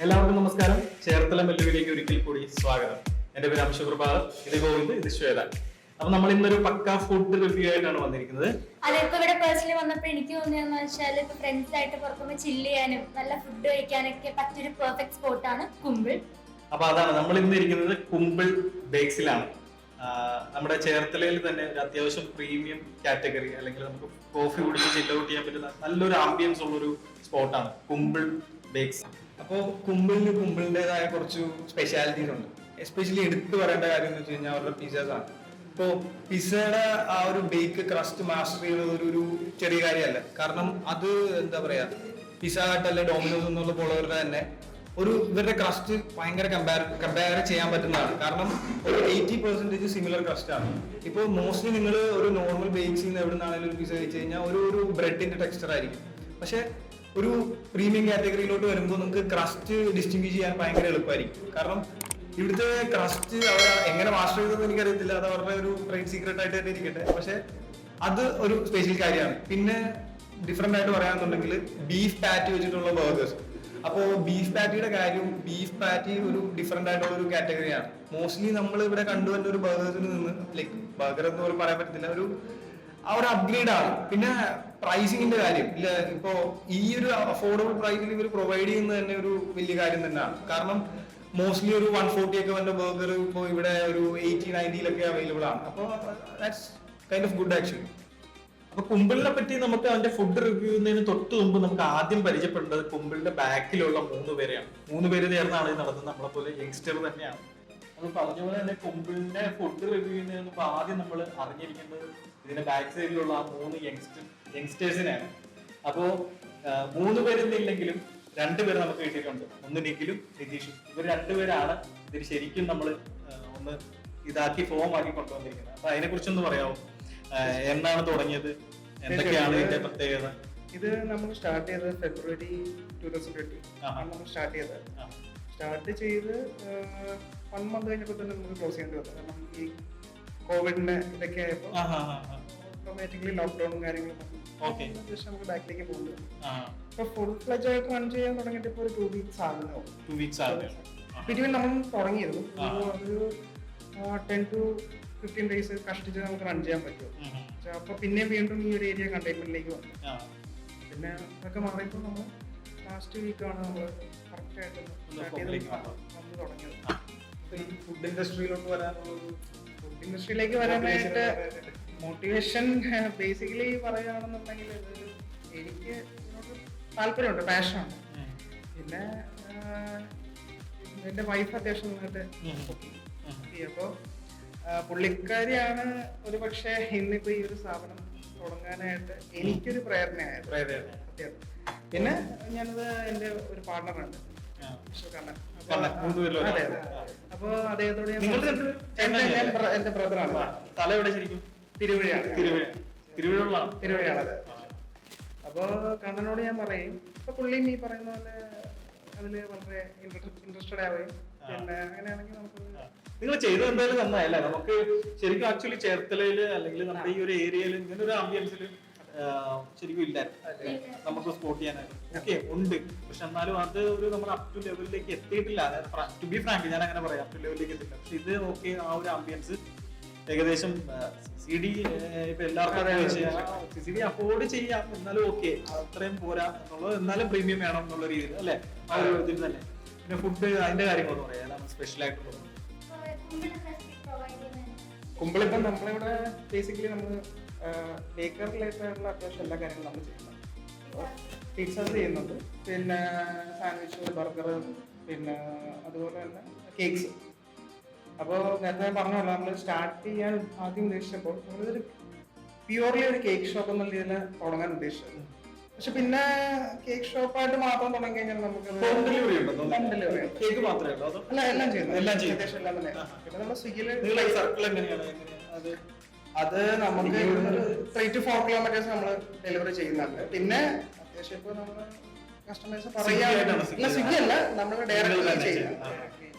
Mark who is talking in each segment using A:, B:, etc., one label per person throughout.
A: എല്ലാവർക്കും നമസ്കാരം. ചേർത്തല മെല്ലുവിലേക്ക് ഒരിക്കൽ കൂടി സ്വാഗതം. എന്റെ പേര് അംശപ്രഭാത്, ഇത് ഗോവിന്ദ്, ഇത് ശ്വേത. അപ്പൊ നമ്മൾ ഇന്നൊരു പക്ക ഫുഡ് റിവ്യൂ ആയിട്ടാണ് വന്നിരിക്കുന്നത്.
B: അതെ, ഇപ്പൊ ഇവിടെ പേഴ്സണലി വന്നപ്പോൾ എനിക്ക് തോന്നിയെന്ന് വെച്ചാൽ ഇപ്പൊ ഫ്രണ്ട്സ് ആയിട്ട് പുറത്തുനിന്ന് ചില്ല് ചെയ്യാനും നല്ല ഫുഡ് കഴിക്കാനൊക്കെ പറ്റിയൊരു പെർഫെക്റ്റ് സ്പോട്ടാണ് കുമ്പിൾ.
A: അപ്പൊ അതാണ് നമ്മൾ ഇന്ന് ഇരിക്കുന്നത് കുമ്പിൾ ബേക്സിലാണ്. നമ്മുടെ ചേർത്തലയിൽ തന്നെ ഒരു അത്യാവശ്യം പ്രീമിയം കാറ്റഗറി, അല്ലെങ്കിൽ നമുക്ക് കോഫി കുടിച്ച് ചില്ല് ഔട്ട് ചെയ്യാൻ പറ്റുന്ന നല്ലൊരു ആംബിയൻസ് ഉള്ളൊരു സ്പോട്ടാണ് കുമ്പിൾ ബേക്സ്.
C: അപ്പോൾ കുമ്പിളിൻ്റെതായ കുറച്ച് സ്പെഷ്യാലിറ്റീസ് ഉണ്ട്. എസ്പെഷ്യലി എടുത്തു പറയേണ്ട കാര്യം എന്ന് വെച്ച് കഴിഞ്ഞാൽ അവരുടെ പിസ്സസ് ആണ്. ഇപ്പോൾ പിസ്സയുടെ ആ ഒരു ബേക്ക് ക്രസ്റ്റ് മാസ്റ്റർ ചെയ്യുന്നത് ഒരു ചെറിയ കാര്യമല്ല. കാരണം അത് എന്താ പറയാ, പിസ്സ ഹട്ട് അല്ലെ ഡോമിനോസ് എന്നുള്ള പോലുള്ളവരുടെ തന്നെ ഇവരുടെ ക്രസ്റ്റ് ഭയങ്കര കമ്പയർ ചെയ്യാൻ പറ്റുന്നതാണ്. കാരണം ഒരു 80% സിമിലർ ക്രസ്റ്റ് ആണ്. ഇപ്പോൾ മോസ്റ്റ്ലി നിങ്ങൾ ഒരു നോർമൽ ബേക്സിൽ നിന്ന് എവിടെ നിന്നാണെങ്കിലും ഒരു പിസ്സ കഴിച്ചു കഴിഞ്ഞാൽ ഒരു ബ്രെഡിന്റെ ടെക്സ്ചർ ആയിരിക്കും. പക്ഷെ ഒരു പ്രീമിയം കാറ്റഗറിയിലോട്ട് വരുമ്പോൾ നിങ്ങൾക്ക് ക്രസ്റ്റ് ഡിസ്റ്റിംഗ്വിഷ് ചെയ്യാൻ ഭയങ്കര എളുപ്പമായിരിക്കും. കാരണം ഇവിടുത്തെ ക്രസ്റ്റ് അവർ എങ്ങനെ മാസ്റ്റർ ചെയ്തതെന്ന് എനിക്കറിയത്തില്ല, അത് അവരുടെ ഒരു ട്രേഡ് സീക്രട്ട് ആയിട്ട് തന്നെ ഇരിക്കട്ടെ. പക്ഷെ അത് ഒരു സ്പെഷ്യൽ കാര്യമാണ്. പിന്നെ ഡിഫറെന്റ് ആയിട്ട് പറയാന്നുണ്ടെങ്കിൽ ബീഫ് പാറ്റി വെച്ചിട്ടുള്ള ബർഗേഴ്സ്. അപ്പോൾ ബീഫ് പാറ്റിയുടെ കാര്യം, ബീഫ് പാറ്റി ഒരു ഡിഫറെന്റ് ആയിട്ടുള്ള ഒരു കാറ്റഗറിയാണ്. മോസ്റ്റ്ലി നമ്മൾ ഇവിടെ കണ്ടുവരുന്ന ഒരു ബർഗേഴ്സിൽ നിന്ന് ലൈക്ക് ബർഗർ എന്ന് പോലും പറയാൻ പറ്റത്തില്ല, ആ ഒരു അപ്ഗ്രേഡ് ആണ്. പിന്നെ പ്രൈസിങ്ങിന്റെ കാര്യം ഇല്ല, ഇപ്പോ ഈ ഒരു അഫോർഡബിൾ പ്രൈസിൽ ഇവർ പ്രൊവൈഡ് ചെയ്യുന്നത് തന്നെ ഒരു വലിയ കാര്യം തന്നെയാണ്. കാരണം മോസ്റ്റ്ലി ഒരു 140 ഒക്കെ വന്ന ബർഗർ ഇപ്പോൾ ഇവിടെ ഒരു 80-90 അവൈലബിൾ ആണ്. അപ്പോൾ that's kind of good actually.
A: അപ്പൊ കുമ്പിളിനെ പറ്റി നമുക്ക് അതിന്റെ ഫുഡ് റിവ്യൂ ചെയ്യുന്നതിന് തൊട്ട് മുമ്പ് നമുക്ക് ആദ്യം പരിചയപ്പെടേണ്ടത് കുമ്പിളിന്റെ ബാക്കിലുള്ള 3 പേരെയാണ്. 3 പേര് ചേർന്നാണ് ഇത് നടത്തുന്നത്. നമ്മളെ പോലെ യങ്സ്റ്റർ തന്നെയാണ്. നമ്മൾ പറഞ്ഞ പോലെ തന്നെ കുമ്പിളിന്റെ ഫുഡ് റിവ്യൂ ചെയ്യുന്നതിന് മുമ്പ് ആദ്യം നമ്മൾ അറിഞ്ഞിരിക്കേണ്ടത് ഇതിന്റെ ബാക്ക് സൈഡിലുള്ള ആ 3 യങ്സ്റ്റേഴ്സിനെയാണ്. അപ്പോ 3 പേരെന്നില്ലെങ്കിലും 2 പേര് നമുക്ക് കിട്ടിയിട്ടുണ്ട്. ഒന്ന് നിഖിലും നിതീഷും. ഇവർ 2 പേരാണ് ഇതിൽ ശരിക്കും നമ്മൾ ഒന്ന് ഇതാക്കി ഫോം ആക്കി കൊണ്ടുവന്നിരിക്കുന്നത്. അപ്പൊ അതിനെ കുറിച്ചൊന്ന് പറയാമോ? എന്നാണ് തുടങ്ങിയത്, എന്തൊക്കെയാണ് ഇതിന്റെ പ്രത്യേകത?
C: ഇത് നമ്മൾ സ്റ്റാർട്ട് ചെയ്തത് ഫെബ്രുവരി 2020 നമ്മൾ സ്റ്റാർട്ട് ചെയ്ത് 1 മന്ത് കഴിഞ്ഞപ്പോൾ തന്നെ നമുക്ക് ക്ലോസ് ചെയ്യേണ്ടി വന്നു. കാരണം ഈ കോവിഡിന്റെ ഇതൊക്കെ ആയപ്പോൾ ഓട്ടോമാറ്റിക്കലി ലോക്ക്ഡൌണും കാര്യങ്ങളും നമുക്ക് ബാക്കിലേക്ക് പോകുന്നത്. ഇപ്പൊ ഫുൾ ഫ്ലെഡ്ജ് ആയിട്ട് റൺ ചെയ്യാൻ തുടങ്ങിയിട്ട് ഇപ്പൊ ഒരു 2 വീക്സ് ആകുന്നു. ബിറ്റ്വീൻ നമ്മൾ തുടങ്ങിയിരുന്നു ഒരു 10 to 15 days കഷ്ടിച്ച് നമുക്ക് റൺ ചെയ്യാൻ പറ്റും. അപ്പൊ പിന്നെ വീണ്ടും ഈ ഒരു ഏരിയ കണ്ടെയ്ൻമെന്റിലേക്ക് വന്നു. പിന്നെ അതൊക്കെ മാറിയപ്പോൾ നമ്മൾ ലാസ്റ്റ് വീക്കാണ് നമ്മൾ കറക്റ്റ് ആയിട്ട് വന്ന് തുടങ്ങിയത്. ഈ ഫുഡ് ഇൻഡസ്ട്രിയിലേക്ക് വരാനായിട്ട് മോട്ടിവേഷൻ ബേസിക്കലി പറയുകയാണെന്നുണ്ടെങ്കിൽ എനിക്ക് ഇതിനോട് താല്പര്യമുണ്ട്, പാഷനാണ്. പിന്നെ എന്റെ വൈഫ് അത്യാവശ്യം നന്നായിട്ട് അപ്പോൾ പുള്ളിക്കാരിയാണ് ഒരു പക്ഷേ ഇന്നിപ്പോ ഈ ഒരു സ്ഥാപനം തുടങ്ങാനായിട്ട് എനിക്കൊരു പ്രേരണയായത്. പിന്നെ ഞാനത് എന്റെ ഒരു പാർട്ണറുണ്ട്, അപ്പൊ അദ്ദേഹത്തോട് എന്റെ ബ്രദറാണ്.
A: തല എവിടെ ശരിക്കും?
C: തിരുവഴിയാണ്. അപ്പൊ കണ്ണനോട് ഞാൻ പറയും, ഇപ്പൊ പുള്ളിയും ഈ പറയുന്ന പോലെ അതില് വളരെ ഇൻട്രസ്റ്റഡ് ആവുകയും പിന്നെ അങ്ങനെയാണെങ്കിൽ നമുക്ക്
A: നിങ്ങൾ ചെയ്തത് എന്തായാലും നന്നായല്ലേ. നമുക്ക് ശരിക്കും ആക്ച്വലി ചേർത്തലയില് അല്ലെങ്കിൽ നമ്മുടെ ഈ ഒരു ഏരിയയിൽ ഇങ്ങനെ ഒരു ആംബിയൻസിൽ ശരിക്കും ഇല്ല നമുക്ക് സ്പോട്ട് ചെയ്യാനായിട്ട്. ഓക്കെ ഉണ്ട്, പക്ഷെ എന്നാലും അത് ഒരു നമ്മൾ അപ് ടു ലെവലിലേക്ക് എത്തിയിട്ടില്ല. ടു ബി ഫ്രാങ്ക് ഞാൻ അങ്ങനെ പറയാം, അപ് ടു ലെവലിലേക്ക് എത്തില്ല. പക്ഷെ ഇത് ഓക്കെ, ആ ഒരു ആംബിയൻസ് ഏകദേശം CD ഇപ്പൊ എല്ലാവർക്കും CD അഫോർഡ് ചെയ്യാം, എന്നാലും ഓക്കെ അത്രയും പോരാ എന്നുള്ളത്, എന്നാലും പ്രീമിയം വേണം എന്നുള്ള രീതിയിൽ അല്ലെ, ആ ഒരു ഇതിൽ തന്നെ. പിന്നെ ഫുഡ് അതിന്റെ കാര്യങ്ങളൊന്നും പറയാം, സ്പെഷ്യൽ ആയിട്ടുള്ളത്.
C: കുമ്പിളിപ്പം നമ്മളിവിടെ ബേസിക്കലി നമ്മൾ ബേക്കർ റിലേറ്റഡ് ആയിട്ടുള്ള അത്യാവശ്യം എല്ലാ കാര്യങ്ങളും നമ്മൾ ചെയ്യുന്നുണ്ട്. പിസ്സസ് ചെയ്യുന്നുണ്ട്, പിന്നെ സാൻഡ്വിച്ച്, ബർഗർ, പിന്നെ അതുപോലെ തന്നെ കേക്ക്സ്. അപ്പോൾ നേരത്തെ പറഞ്ഞല്ലോ, നമ്മൾ സ്റ്റാർട്ട് ചെയ്യാൻ ആദ്യം ഉദ്ദേശിച്ചപ്പോൾ നമ്മളൊരു പ്യൂർലി ഒരു കേക്ക് ഷോപ്പ് എന്നുള്ള രീതിയിൽ തുടങ്ങാൻ ഉദ്ദേശിച്ചത്. പക്ഷെ പിന്നെ കേക്ക് ഷോപ്പായിട്ട് മാത്രം തുടങ്ങി കഴിഞ്ഞാൽ നമുക്ക്
A: ഡെലിവറി കേക്ക് മാത്രമേ
C: അല്ല എല്ലാം ചെയ്യുന്നു, ഏകദേശം എല്ലാം തന്നെ. പിന്നെ നമ്മൾ സ്വിഗ്ഗിയിൽ അത് നമുക്ക് 3 to 4 കിലോമീറ്റേഴ്സ് നമ്മൾ ഡെലിവറി ചെയ്യുന്നുണ്ട്. പിന്നെ അത്യാവശ്യം ഇപ്പോൾ നമ്മൾ കസ്റ്റമേഴ്സ് പറയാൻ സ്വിഗ്ഗി അല്ല, നമ്മൾ ഡയറക്റ്റ് ചെയ്യുന്നത്.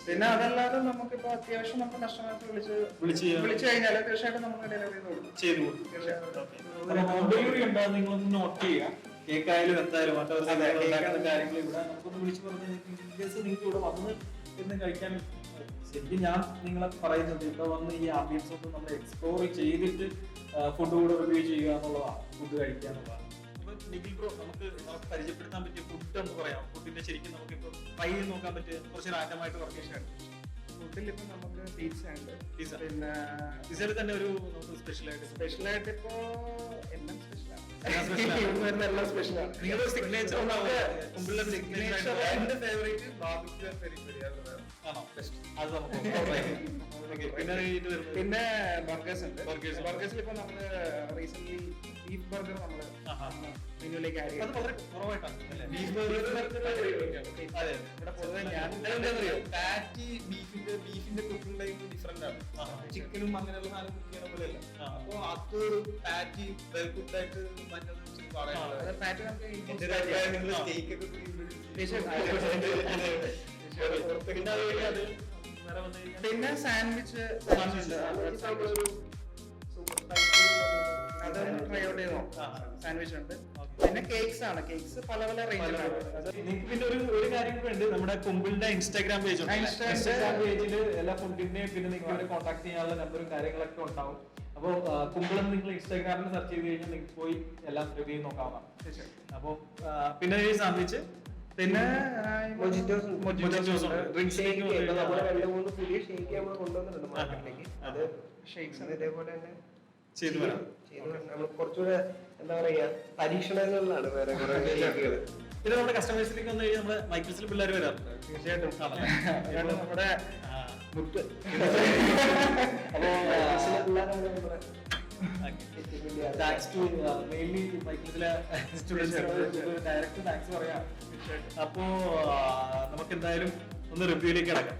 C: പിന്നെ അതല്ലാതെ നമുക്കിപ്പോ അത്യാവശ്യം നമ്മൾ കസ്റ്റമേഴ്സ് വിളിച്ചു കഴിഞ്ഞാൽ തീർച്ചയായിട്ടും നമുക്ക് ഡെലിവറി ചെയ്ത് കൊടുക്കും.
A: ഡെലിവറി ഉണ്ടാകും. നിങ്ങളൊന്ന് നോട്ട് ചെയ്യുക. കേക്ക് ആയാലും എന്തായാലും കാര്യങ്ങൾ ഇവിടെ നമുക്കൊന്ന് വിളിച്ചു പറഞ്ഞാൽ നിങ്ങൾക്ക് ഇവിടെ വന്ന് എന്ന് കഴിക്കാൻ ശരിക്കും ഞാൻ നിങ്ങളെ പറയുന്നത് ഇവിടെ വന്ന് ഈ ആംബിയൻസ് ഒന്ന് നമ്മൾ എക്സ്പ്ലോർ ചെയ്തിട്ട് ഫുഡ് കൂടെ റിവ്യൂ ചെയ്യുക എന്നുള്ളതാണ്, ഫുഡ് കഴിക്കുക എന്നുള്ളതാണ്. അപ്പൊ നിഖിൽ ബ്രോ, നമുക്ക് പരിചയപ്പെടുത്താൻ പറ്റിയ ഫുഡ് എന്ന് പറയാം. ഫുഡിന്റെ ശരിക്കും നമുക്കിപ്പോ ട്രൈ ചെയ്ത് നോക്കാൻ പറ്റിയ കുറച്ച് റാൻഡമായിട്ട് വർക്കേഷൻ
D: ഫുഡിൽ ഇപ്പൊ നമുക്ക് പിസ്സ ഉണ്ട്.
A: പിസ്സ
D: പിന്നെ
A: പിസ്സയിൽ തന്നെ ഒരു നമുക്ക്
D: സ്പെഷ്യലായിട്ട് ഇപ്പോ എല്ലാം സ്പെഷ്യലാണ്.
A: എല്ലാം
D: എല്ലാം സ്പെഷ്യലാണ്.
A: നിങ്ങളുടെ സിഗ്നേച്ചർ
D: സിഗ്നേച്ചർ എന്റെ ഫേവറേറ്റ് ബാർബിക്യൂ പെരി പെരി
A: ആണോ? അത് നമുക്ക് പിന്നെ
D: പിന്നെ ബർഗേഴ്സ് ഉണ്ട്.
A: Burgers.
D: ബർഗേഴ്സിൽ ഇപ്പൊ നമ്മള് റീസെന്റ് ബീഫ് ബർഗർ നമ്മള് മെനുവിലേക്ക് ആഡ്
A: അത് വളരെ കുറവായിട്ടാണ് അല്ലേ?
C: ബീഫ് ബർഗർ
A: അതെ.
D: ഇവിടെ പൊതുവെ ഞാൻ
C: പാറ്റി ബീഫിന്റെ കുക്കിംഗ് ടൈം ഡിഫറെന്റ് ആണ്. ചിക്കനും അങ്ങനെയുള്ള സാധനം കുക്ക് ചെയ്യണ പോലെയല്ല. അപ്പൊ അത് പാറ്റി വെൽ കുക്ക്ഡ് ആയിട്ട് മറ്റൊന്നും
D: അത് ഫാറ്റ് നമുക്ക്
C: നിങ്ങൾ സ്റ്റേക്ക് ഒക്കെ
A: പിന്നെ അത് കഴിഞ്ഞ് അത് വേറെ വന്നു കഴിഞ്ഞാൽ
D: പിന്നെ സാൻഡ്വിച്ച് അത് ട്രൈ ഔട്ട് ചെയ്ത് നോക്കാം. സാൻഡ്വിച്ച് ഉണ്ട്. പിന്നെ കേക്ക്സ് ആണ്. കേക്ക്സ് പല പല റേഞ്ചിലാണ്.
A: നിങ്ങൾക്ക് പിന്നെ ഒരു കാര്യം കൂടെ ഉണ്ട്. നമ്മുടെ കുമ്പിളിന്റെ ഇൻസ്റ്റാഗ്രാം പേജ് ഉണ്ട്. ഇൻസ്റ്റാഗ്രാം പേജിൽ എല്ലാ ഫുഡിന്റെയും പിന്നെ നിങ്ങൾക്ക് അവരെ കോൺടാക്ട് ചെയ്യാനുള്ള നമ്പറും കാര്യങ്ങളൊക്കെ ഉണ്ടാവും. അപ്പോൾ കുമ്പിളെന്ന് നിങ്ങൾ ഇൻസ്റ്റാഗ്രാമിൽ സെർച്ച് ചെയ്ത് കഴിഞ്ഞാൽ നിങ്ങൾക്ക് പോയി എല്ലാം റിവ്യൂ നോക്കാവുന്നതാണ്. അപ്പോൾ പിന്നെ ഈ സാൻഡ്വിച്ച്
D: പിന്നെ
E: മൊജിറ്റോസ് ഉണ്ട്.
A: ഡ്രിങ്ക്സ്
E: നമ്മള് 2-3 പുതിയ ഷേക്ക് നമ്മൾ കൊണ്ടുവന്നിട്ടുണ്ട് മാർക്കറ്റിലേക്ക്. അത്
D: ഷേക്സ്
E: ഇതേപോലെ തന്നെ
A: ചെയ്തു വരാം.
E: നമ്മൾ കുറച്ചുകൂടെ എന്താ പറയാ പരീക്ഷണങ്ങളിലാണ് വേറെ കുറെ ഷേക്കുകൾ.
A: പിന്നെ നമ്മുടെ കസ്റ്റമേഴ്സിലേക്ക് വന്നു കഴിഞ്ഞാൽ നമ്മുടെ മൈക്കിൾസിൽ പിള്ളേർ വരാറുണ്ട്.
D: തീർച്ചയായിട്ടും നമ്മുടെ
A: മുത്ത്. താങ്ക്സ് ടു മെയിൻലി മൈക്കിൾസിലെ സ്റ്റുഡൻസ് ഡയറക്റ്റ് താങ്ക്സ് പറയാം. അപ്പോ നമുക്ക് എന്തായാലും ഒന്ന് റിവ്യൂയിലേക്ക് കിടക്കാം.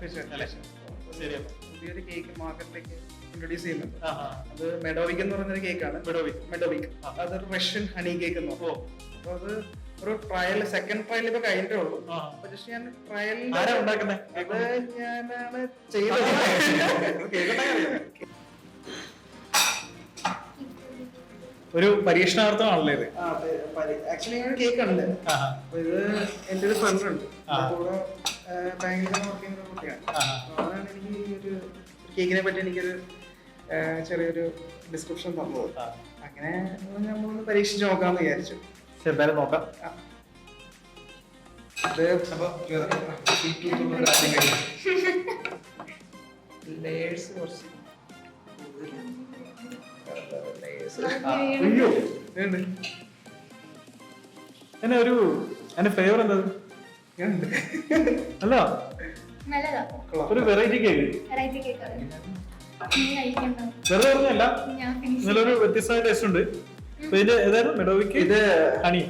A: ശരി, അപ്പൊ
D: പുതിയൊരു കേക്ക് മാർക്കറ്റിലേക്ക് ഇൻട്രൊഡ്യൂസ് ചെയ്യുന്നുണ്ട്.
A: ആ
D: അത് മെഡോവിക് എന്ന് പറയുന്ന ഒരു കേക്കാണ്. മെഡോവിക് അതൊരു റഷ്യൻ ഹണി കേക്ക് എന്ന് പറയും. അപ്പൊ അത് ഒരു ട്രയൽ, സെക്കൻഡ് ട്രയൽ ഇപ്പൊ കഴിഞ്ഞിട്ടേ ഉള്ളൂ. അപ്പൊ ജസ്റ്റ് ഞാൻ
A: ആരാ ഉണ്ടാക്കുന്നേ?
D: ഞാനാണ് ചെയ്തത്.
A: ഒരു പരീക്ഷണാർത്ഥമാണല്ലേ ഇത്?
D: ആക്ച്വലി ഞാൻ കേക്ക് ഉണ്ട്. അപ്പൊ ഇത് എന്റെ ഒരു ഫ്രണ്ട് ഉണ്ട്, കൂടെ ബാങ്കിൽ വർക്ക് ചെയ്യുന്ന ഒരു കുട്ടിയാണ്. അതാണ് എനിക്ക് ഈ ഒരു കേക്കിനെ പറ്റി എനിക്കൊരു ചെറിയൊരു ഡിസ്ക്രിപ്ഷൻ തന്നത്. അങ്ങനെ നമ്മളൊന്ന് പരീക്ഷിച്ച് നോക്കാന്ന് വിചാരിച്ചു.
A: എന്തായാലും നോക്കാം.
D: അത് ലേയേഴ്സ് കുറച്ച്
A: എന്നെ ഒരു എന്റെ ഫ്ലേവർ എന്താ അല്ല
B: നല്ലതാ.
A: ഒരു വെറൈറ്റി കേക്ക്.
B: വെറൈറ്റി കേക്ക് നീ കഴിക്കണ്ടോ?
A: വെറുതെ പറഞ്ഞല്ല,
B: ഞാൻ finish
A: നല്ലൊരു വ്യത്യസ്തമായ ടേസ്റ്റ് ഉണ്ട്. അപ്പൊ ഇതിന്റെ ഏതായാലും മെഡോവിക്ക്
D: ഇത്
A: ഹണി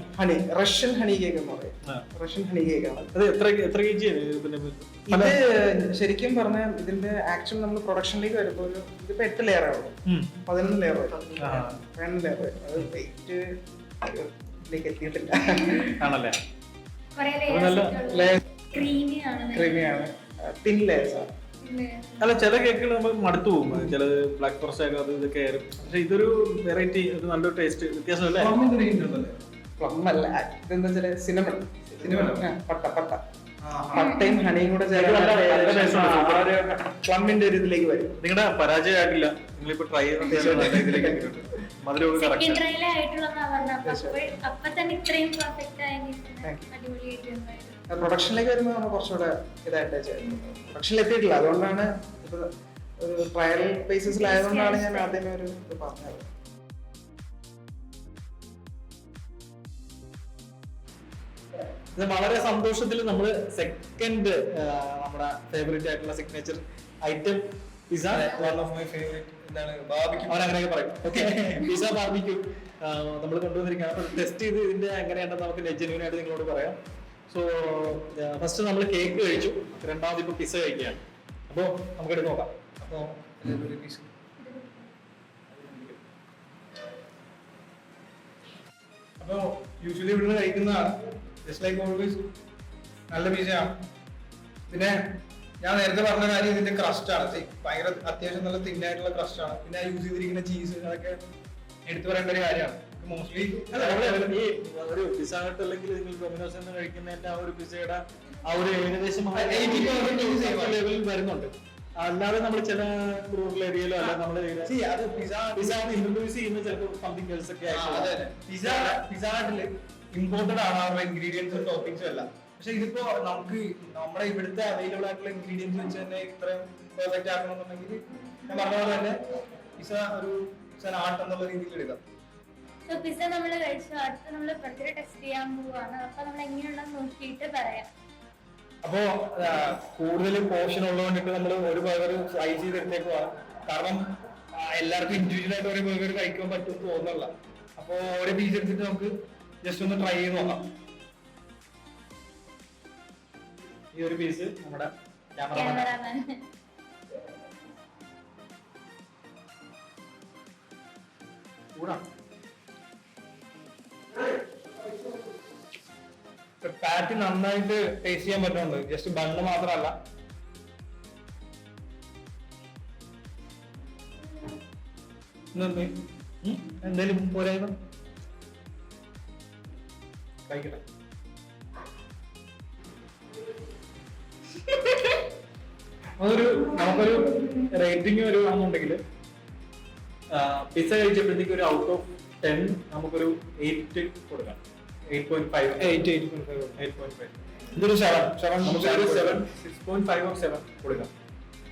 D: റഷ്യൻ ഹണി കേക്ക് എന്ന് പറയും. റഷ്യൻ ഹണി കേക്കാണ്.
A: അത് എത്ര kg പിന്നെ
D: ഇത് ശരിക്കും പറഞ്ഞാൽ ഇതിന്റെ ആക്ച്വൽ നമ്മൾ പ്രൊഡക്ഷനിലേക്ക് വരുമ്പോൾ ഇതിപ്പോ 8 ലെയർ ആവും, 11 ലെയർ ആവും, 10 ലെയർ. അത് വെയിറ്റ് എത്തിയിട്ടില്ല.
A: ആണല്ലേ?
B: കുറേ ക്രീമിയാണ്.
D: ക്രീമിയാണ്, തിൻ ലെയേഴ്സ് ആണ്.
A: അല്ല, ചില കേക്കുകൾ നമ്മൾ മടുത്തു പോകും. ചില ബ്ലാക്ക് ഫോറസ്റ്റ് ആക്കുക അത് ഇതൊക്കെ ആയിരുന്നു. പക്ഷെ ഇതൊരു വെറൈറ്റി, ഒരു നല്ലൊരു ടേസ്റ്റ് വ്യത്യാസം അല്ലേ?
D: പ്ലം അല്ല, ഇതെന്താ വെച്ചാല് സിനമൺ, പട്ടയും ഹണിയും കൂടെ പ്ലമ്മിന്റെ ഒരു ഇതിലേക്ക് വരും.
A: നിങ്ങളുടെ പരാജയമായിട്ടില്ല, നിങ്ങളിപ്പോ ട്രൈ ചെയ്തിലേക്ക്
B: സെക്കൻഡ് ട്രയൽ ആയിട്ടുള്ളതാ പറഞ്ഞത്. അപ്പൊ തന്നെ ഇത്രയും പെർഫെക്റ്റ് ആയെങ്കിൽ അടിപൊളിയായിട്ട് ഉണ്ടായിരുന്നു.
D: പ്രൊഡക്ഷനിലേക്ക് വരുമ്പോൾ നമ്മൾ കുറച്ചുകൂടെ ഇതായിട്ട് പ്രൊഡക്ഷനിൽ എത്തിയിട്ടില്ല. അതുകൊണ്ടാണ് ഇപ്പൊ ഒരു ട്രയൽ ബേസിസിലായതുകൊണ്ടാണ് ഞാൻ ആദ്യമേ ഒരു ഇത് പറഞ്ഞത്.
A: ഇത് വളരെ സന്തോഷത്തിൽ നമ്മള് സെക്കൻഡ് നമ്മുടെ ഫേവറേറ്റ് ആയിട്ടുള്ള സിഗ്നേച്ചർ ഐറ്റം പിസ്സ, അവൻ അങ്ങനെയൊക്കെ പറയും. ഓക്കെ, പിസ്സ ബാർബിക്യൂ നമ്മൾ കൊണ്ടുവന്നിരിക്കുകയാണ്. അപ്പൊ ടെസ്റ്റ് ചെയ്ത് ഇതിന്റെ എങ്ങനെയാണെന്ന് നമുക്ക് ജെന്യൂൻ ആയിട്ട് നിങ്ങളോട് പറയാം. സോ ഫസ്റ്റ് നമ്മൾ കേക്ക് കഴിച്ചു, രണ്ടാമത് ഇപ്പൊ പിസ്സ കഴിക്കുകയാണ്. അപ്പോ നമുക്കെടുത്ത് നോക്കാം. അപ്പോ
C: യൂഷ്വലി ഇവിടുന്ന് കഴിക്കുന്നതാണ്. ജസ്റ്റ് ലൈക്ക് ഓൾവേസ് നല്ല പിസയാണ്. പിന്നെ ഞാൻ നേരത്തെ പറഞ്ഞ കാര്യം ഇതിന്റെ ക്രസ്റ്റ് ആണ്. ഭയങ്കര അത്യാവശ്യം നല്ല തിന്നായിട്ടുള്ള ക്രസ്റ്റ് ആണ്. പിന്നെ യൂസ് ചെയ്തിരിക്കുന്ന ചീസ്, അതൊക്കെ എടുത്തു പറയേണ്ട ഒരു കാര്യമാണ്. മോസ്റ്റ്ലി
A: ഈ ഒരു പിസ്സ ഹട്ട് അല്ലെങ്കിൽ നിങ്ങൾ ഡൊമിനോസ് എന്ന് കഴിക്കുന്നതിന്റെ ആ ഒരു പിസ്സയുടെ ആ ഒരു ഏകദേശം
C: 80%
A: ലെവലിൽ വരുന്നുണ്ട്. അല്ലാതെ നമ്മൾ ചില റൂറൽ ഏരിയയിലോ അല്ല നമ്മള്
C: അത്
A: പിസ്സ ഇൻട്രൊഡ്യൂസ് ചെയ്യുന്ന ചിലപ്പോൾ സംതിങ് എൽസ് ഒക്കെ
C: പിസ്സ ഹട്ടില് ഇമ്പോർട്ടഡ് ആണ് അവരുടെ ഇൻഗ്രീഡിയൻസും ടോപ്പിംഗ്സും എല്ലാം. പക്ഷെ ഇതിപ്പോ നമുക്ക് നമ്മുടെ ഇവിടുത്തെ അവൈലബിൾ ആയിട്ടുള്ള ഇൻഗ്രീഡിയൻസ് വെച്ച് തന്നെ ഇത്രയും പെർഫെക്റ്റ് ആക്കണമെന്നുണ്ടെങ്കിൽ ഞാൻ പറഞ്ഞ പോലെ തന്നെ പിസ്സ ഒരു ആർട്ട് എന്നുള്ള രീതിയിൽ എടുക്കാം.
B: സോ പിസ്സ നമ്മൾ കഴിച്ചു, അടുത്ത് നമ്മൾ ബർഗർ ടെസ്റ്റ് ചെയ്യാൻ പോവാണ്. അപ്പൊ നമ്മൾ എങ്ങനെയുണ്ടെന്ന് നോക്കിയിട്ട് പറയാം.
C: അപ്പോ കൂടുതൽ പോർഷൻ ഉള്ളതുകൊണ്ടിട്ട് നമ്മൾ ഒരു ബർഗർ ഫ്രൈ ചെയ്തെടുത്തേക്കുവാണ്. കാരണം എല്ലാവർക്കും ഇൻഡിവിജ്വൽ ആയിട്ട് ഒരു ബർഗർ കഴിക്കാൻ പറ്റും തോന്നുന്നില്ല. അപ്പോ ഓരോ പീസ് എടുത്തിട്ട് നമുക്ക് ജസ്റ്റ് ഒന്ന് ട്രൈ ചെയ്ത് നോക്കാം.
A: ഈ ഒരു പീസ് നമ്മുടെ
B: ക്യാമറമാൻ
C: പാറ്റി നന്നായിട്ട് ടേസ്റ്റ് ചെയ്യാൻ പറ്റുന്നുണ്ട്. ജസ്റ്റ് ബണ്ണ് മാത്രമല്ല. എന്തായാലും പോരായ്മ കഴിക്കട്ടെ.
A: അതൊരു നമുക്കൊരു റേറ്റിംഗ് വരുവാണെന്നുണ്ടെങ്കിൽ പിസ്സ കഴിച്ചപ്പോഴത്തേക്ക് ഒരു ഔട്ട് ഓഫ് 10 നമുക്കൊരു 8 കൊടുക്കാം. 8.5 8.5
C: ഇതൊരു 7
A: നമുക്കൊരു 6.5 or 7 കൊടുക്കാം.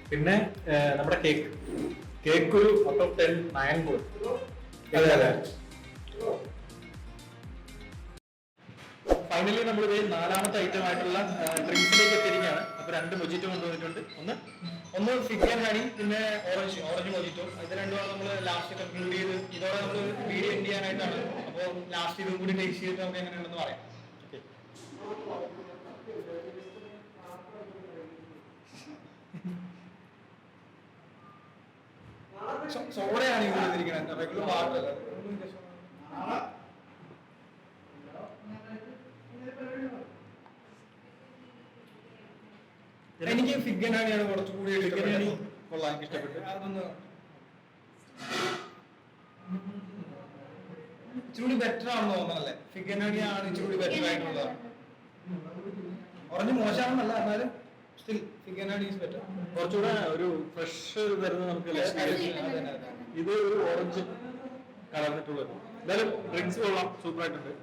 A: പിന്നെ നമ്മുടെ കേക്ക് ഒരു ഔട്ട് ഓഫ് 10 9 കൊടുക്കും.
C: അതെ.
A: ഫൈനലി നമ്മൾ നാലാമത്തെ ഐറ്റം ആയിട്ടുള്ള ഡ്രിങ്ക്സിലേക്ക് എത്തിയിരിക്കുകയാണ്. അപ്പൊ 2 മൊജിറ്റോ കൊണ്ടുവന്നിട്ടുണ്ട്.
C: ഒന്ന് ഫിഗ് ആൻഡ് ഹണി, പിന്നെ ഓറഞ്ച് മൊജിറ്റോ. ഇത് രണ്ടുമാണ് നമ്മൾ ലാസ്റ്റ് കൺക്ലൂഡ് ചെയ്ത് ഇതോടെ നമ്മൾ വീഡിയോ എൻഡ് ചെയ്യാനായിട്ടാണ്. അപ്പോൾ ലാസ്റ്റ് ഇതും കൂടി ടേസ്റ്റ് ചെയ്തിട്ട് നമുക്ക് എങ്ങനെയുണ്ടെന്ന് പറയാം. സോഡയാണ് യൂസ് ചെയ്തിരിക്കുന്നത്, റെഗുലർ വാട്ടർ അല്ല. എനിക്ക് ഫിഗ് ആൻഡ് ഹണിയാണ് കുറച്ചുകൂടി
A: കൊള്ളാൻ എനിക്ക് ഇഷ്ടപ്പെട്ടു.
C: അതൊന്ന് ഇച്ചിരി ബെറ്റർ ആണെന്ന് തോന്നുന്നല്ലേ? ഫിഗ് ആൻഡ് ഹണി ആണ് ഇച്ചിരി ബെറ്റർ ആയിട്ടുള്ളത്. ഓറഞ്ച് മോശമാണെന്നല്ല, എന്നാലും still fig and honey is better.
A: കുറച്ചുകൂടെ ഒരു ഫ്രഷ് തരുന്നത് നമുക്ക് ഇത് ഒരു ഓറഞ്ച് കലർന്നിട്ടുള്ളത്. എന്തായാലും ഡ്രിങ്ക്സ് കൊള്ളാം, സൂപ്പർ ആയിട്ടുണ്ട്.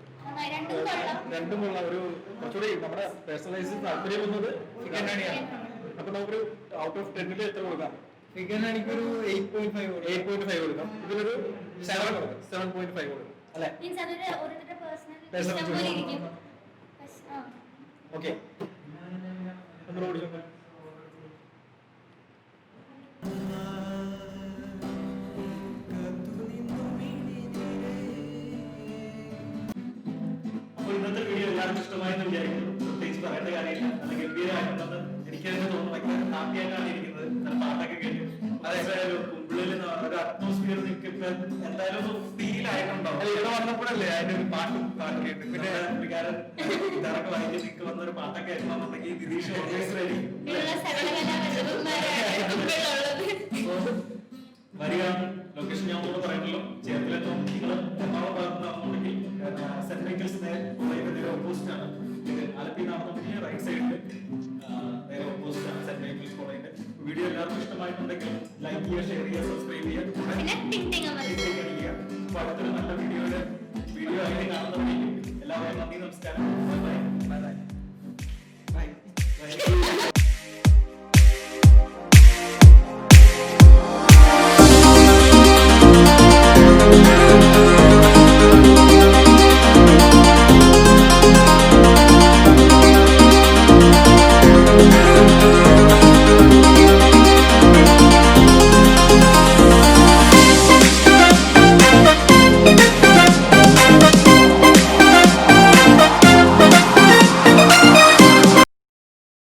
A: രണ്ടും കൊള്ളാം. ഒരു കുറച്ചുകൂടി നമ്മുടെ പേഴ്സണലൈസ് താല്പര്യം വന്നത്
C: ഫിഗ് ആൻഡ് ഹണിയാണ്.
A: അപ്പൊ നമുക്കൊരു ഔട്ട് ഓഫ് 10 എത്ര കൊടുക്കാം?
C: ഫിഗ് ആൻഡ് ഹണിക്കൊരു 8.5
A: കൊടുക്കാം. ഇതിലൊരു 7.5 കൊടുക്കാം അല്ലെ? ഓക്കെ, നമ്മൾ ഓടിച്ചോ. അപ്പോൾ ഇന്നത്തെ വീഡിയോ എല്ലാവർക്കും ഇഷ്ടമായെന്ന് വിചാരിക്കുന്നു. പ്രത്യേകിച്ച് പറയേണ്ട കാര്യമില്ല. നല്ല ഗംഭീരമായിട്ടുള്ളത്. എനിക്ക് തന്നെ തോന്നുന്നു ഭയങ്കര ഹാപ്പി ആയിട്ടാണ് ഇരിക്കുന്നത്. നല്ല പാട്ടൊക്കെ കേട്ടു. അതായത് കുമ്പിളിൽ ഒരു അറ്റ്മോസ്ഫിയർ നിൽക്കുമ്പോൾ എന്തായാലും ഫീൽ ആയിട്ടുണ്ടാവും.
C: ഇവിടെ വന്നപ്പോഴല്ലേ അതിന്റെ ഒരു പാട്ട് കേട്ടു.
A: പിന്നെ പുള്ളിക്കാരൻ ഇതൊക്കെ വായിച്ച് നിൽക്ക് വന്നൊരു പാട്ടൊക്കെ ആയിരുന്നുണ്ടെങ്കിൽ ദിലീഷ് ഓൾവേസ് റെഡി. വരിക. ലൊക്കേഷൻ ഞാൻ ഒന്നുകൂടെ പറയുന്നല്ലോ, ചേർത്തലെത്തും. നിങ്ങൾ എറണാകുളം ഭാഗത്ത് നടന്നുണ്ടെങ്കിൽ സെന്റ് മൈക്കിൾസ് നേരെ ഓപ്പോസിറ്റ് ആണ്. ഇത് ആലപ്പി നടന്നുണ്ടെങ്കിൽ റൈറ്റ് സൈഡിൽ നേരെ ഓപ്പോസിറ്റ് ആണ് സെന്റ് മൈക്കിൾസ് കോളേജിന്റെ. വീഡിയോ എല്ലാവർക്കും ഇഷ്ടമായിട്ടുണ്ടെങ്കിൽ ലൈക്ക് ചെയ്യുക, ഷെയർ ചെയ്യുക, സബ്സ്ക്രൈബ് ചെയ്യുക. അപ്പൊ അടുത്തൊരു നല്ല വീഡിയോ ആയിട്ട് കാണുന്നതായിരിക്കും. എല്ലാവർക്കും നന്ദി, നമസ്കാരം. Bye bye.